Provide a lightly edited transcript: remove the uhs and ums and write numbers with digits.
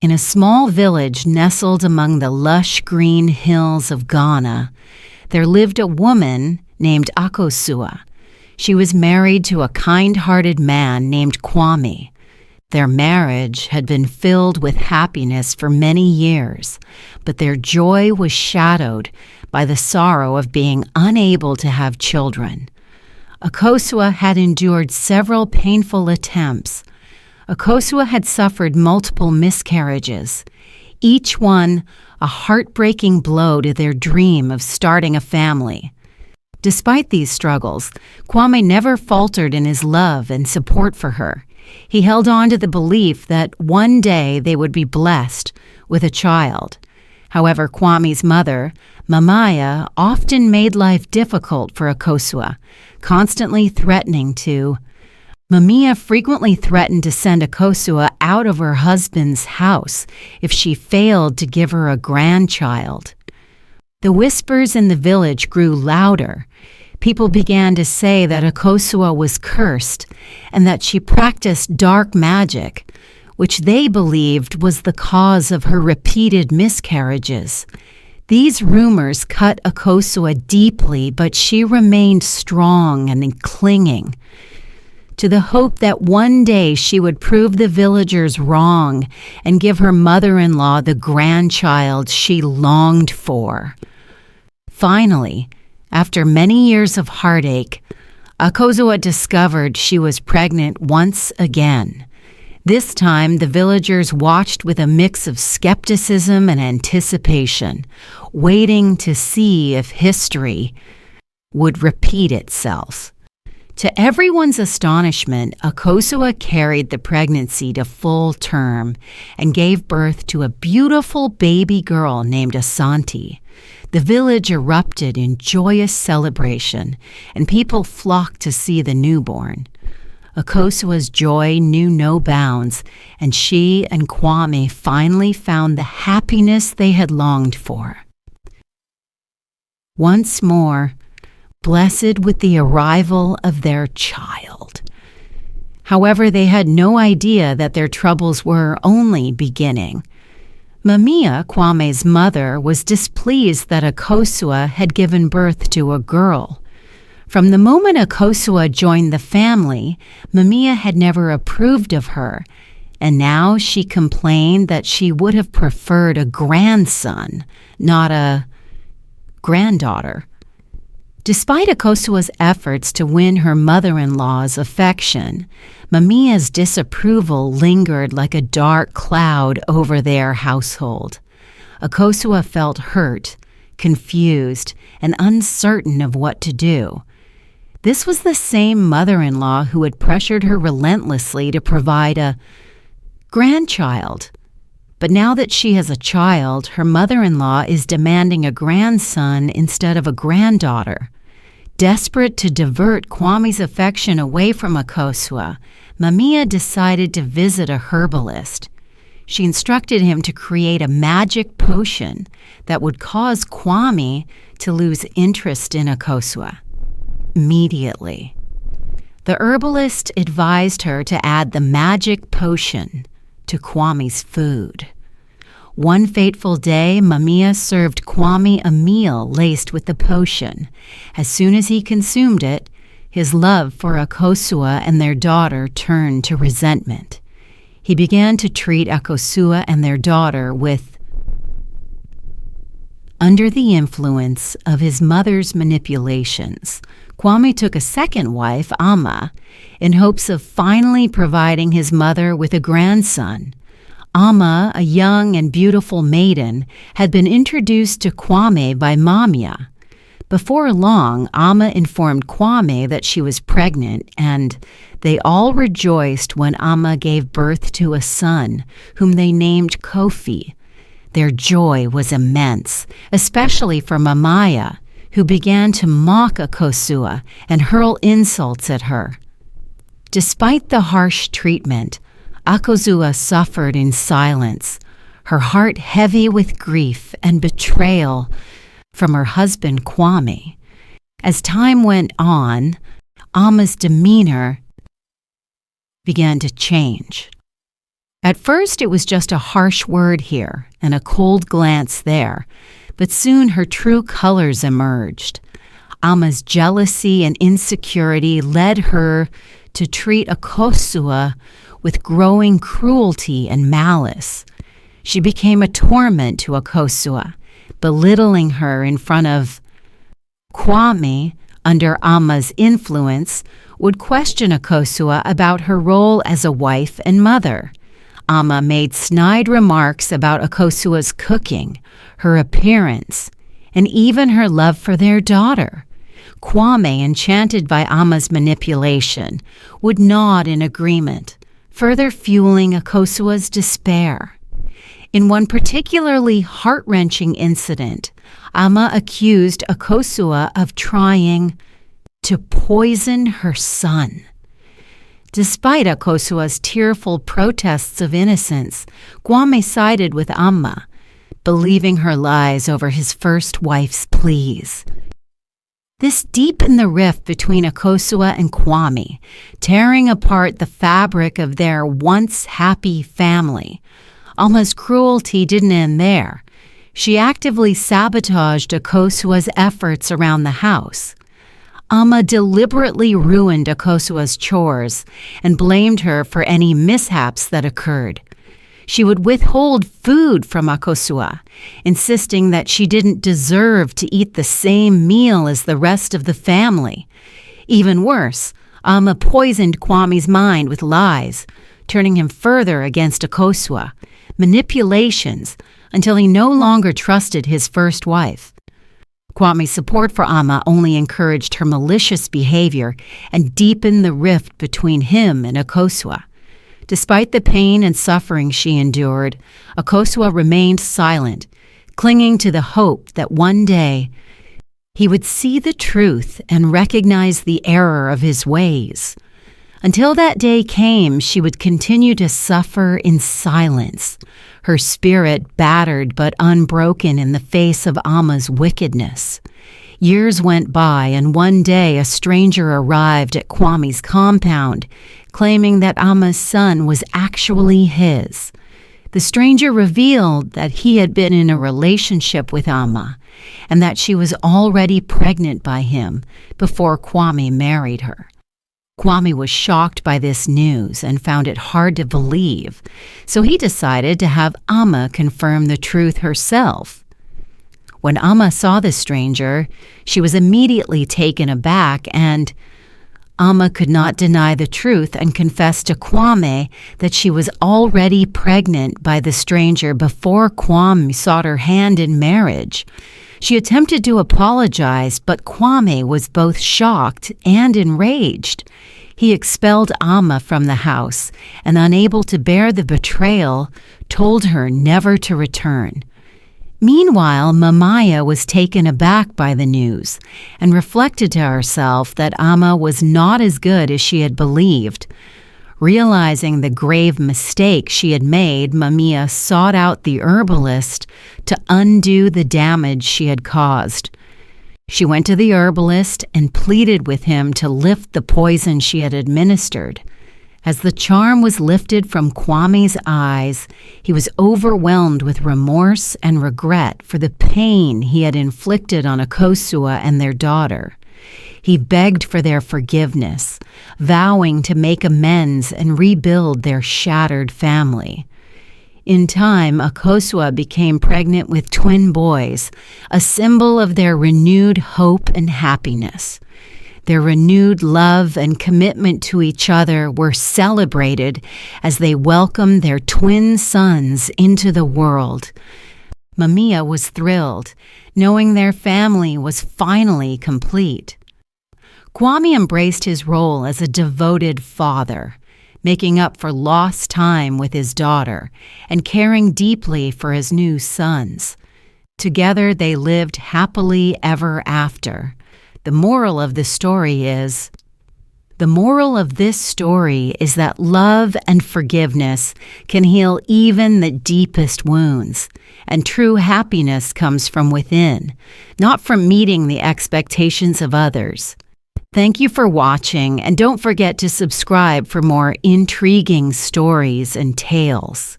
In a small village nestled among the lush green hills of Ghana, there lived a woman named Akosua. She was married to a kind-hearted man named Kwame. Their marriage had been filled with happiness for many years, but their joy was shadowed by the sorrow of being unable to have children. Akosua had endured several painful attempts. Akosua had suffered multiple miscarriages, each one a heartbreaking blow to their dream of starting a family. Despite these struggles, Kwame never faltered in his love and support for her. He held on to the belief that one day they would be blessed with a child. However, Kwame's mother, Mamaya, often made life difficult for Akosua, constantly threatening to. Mamia frequently threatened to send Akosua out of her husband's house if she failed to give her a grandchild. The whispers in the village grew louder. People began to say that Akosua was cursed and that she practiced dark magic, which they believed was the cause of her repeated miscarriages. These rumors cut Akosua deeply, but she remained strong and clinging to the hope that one day she would prove the villagers wrong and give her mother-in-law the grandchild she longed for. Finally, after many years of heartache, Akosua discovered she was pregnant once again. This time, the villagers watched with a mix of skepticism and anticipation, waiting to see if history would repeat itself. To everyone's astonishment, Akosua carried the pregnancy to full term and gave birth to a beautiful baby girl named Asante. The village erupted in joyous celebration, and people flocked to see the newborn. Akosua's joy knew no bounds, and she and Kwame finally found the happiness they had longed for. Once more, blessed with the arrival of their child. However, they had no idea that their troubles were only beginning. Mamia, Kwame's mother, was displeased that Akosua had given birth to a girl. From the moment Akosua joined the family, Mamia had never approved of her, and now she complained that she would have preferred a grandson, not a granddaughter. Despite Akosua's efforts to win her mother-in-law's affection, Mamia's disapproval lingered like a dark cloud over their household. Akosua felt hurt, confused, and uncertain of what to do. This was the same mother-in-law who had pressured her relentlessly to provide a grandchild. But now that she has a child, her mother-in-law is demanding a grandson instead of a granddaughter. Desperate to divert Kwame's affection away from Akosua, Mamia decided to visit a herbalist. She instructed him to create a magic potion that would cause Kwame to lose interest in Akosua immediately. The herbalist advised her to add the magic potion to Kwame's food. One fateful day, Mamia served Kwame a meal laced with the potion. As soon as he consumed it, his love for Akosua and their daughter turned to resentment. He began to treat Akosua and their daughter with under the influence of his mother's manipulations. Kwame took a second wife, Ama, in hopes of finally providing his mother with a grandson. Ama, a young and beautiful maiden, had been introduced to Kwame by Mamia. Before long, Ama informed Kwame that she was pregnant, and they all rejoiced when Ama gave birth to a son, whom they named Kofi. Their joy was immense, especially for Mamaya, who began to mock Akosua and hurl insults at her. Despite the harsh treatment, Akosua suffered in silence, her heart heavy with grief and betrayal from her husband Kwame. As time went on, Ama's demeanor began to change. At first, it was just a harsh word here and a cold glance there, but soon her true colors emerged. Ama's jealousy and insecurity led her to treat Akosua with growing cruelty and malice. She became a torment to Akosua, belittling her in front of Kwame. Under Ama's influence, would question Akosua about her role as a wife and mother. Ama made snide remarks about Akosua's cooking, her appearance, and even her love for their daughter. Kwame, enchanted by Ama's manipulation, would nod in agreement, further fueling Akosua's despair. In one particularly heart-wrenching incident, Ama accused Akosua of trying to poison her son. Despite Akosua's tearful protests of innocence, Kwame sided with Ama, believing her lies over his first wife's pleas. This deepened the rift between Akosua and Kwame, tearing apart the fabric of their once happy family. Ama's cruelty didn't end there. She actively sabotaged Akosua's efforts around the house. Ama deliberately ruined Akosua's chores and blamed her for any mishaps that occurred. She would withhold food from Akosua, insisting that she didn't deserve to eat the same meal as the rest of the family. Even worse, Ama poisoned Kwame's mind with lies, turning him further against Akosua, manipulations, until he no longer trusted his first wife. Kwame's support for Ama only encouraged her malicious behavior and deepened the rift between him and Akosua. Despite the pain and suffering she endured, Akosua remained silent, clinging to the hope that one day he would see the truth and recognize the error of his ways. Until that day came, she would continue to suffer in silence, her spirit battered but unbroken in the face of Ama's wickedness. Years went by, and one day a stranger arrived at Kwame's compound, claiming that Ama's son was actually his. The stranger revealed that he had been in a relationship with Ama, and that she was already pregnant by him before Kwame married her. Kwame was shocked by this news and found it hard to believe, so he decided to have Ama confirm the truth herself. When Ama saw the stranger, she was immediately taken aback, and Ama could not deny the truth and confessed to Kwame that she was already pregnant by the stranger before Kwame sought her hand in marriage. She attempted to apologize, but Kwame was both shocked and enraged. He expelled Ama from the house and, unable to bear the betrayal, told her never to return. Meanwhile, Mamaya was taken aback by the news and reflected to herself that Ama was not as good as she had believed. Realizing the grave mistake she had made, Mamiya sought out the herbalist to undo the damage she had caused. She went to the herbalist and pleaded with him to lift the poison she had administered. As the charm was lifted from Kwame's eyes, he was overwhelmed with remorse and regret for the pain he had inflicted on Akosua and their daughter. He begged for their forgiveness, vowing to make amends and rebuild their shattered family. In time, Akosua became pregnant with twin boys, a symbol of their renewed hope and happiness. Their renewed love and commitment to each other were celebrated as they welcomed their twin sons into the world. Mamiya was thrilled, knowing their family was finally complete. Kwame embraced his role as a devoted father, making up for lost time with his daughter and caring deeply for his new sons. Together they lived happily ever after. The moral of this story is that love and forgiveness can heal even the deepest wounds, and true happiness comes from within, not from meeting the expectations of others. Thank you for watching, and don't forget to subscribe for more intriguing stories and tales.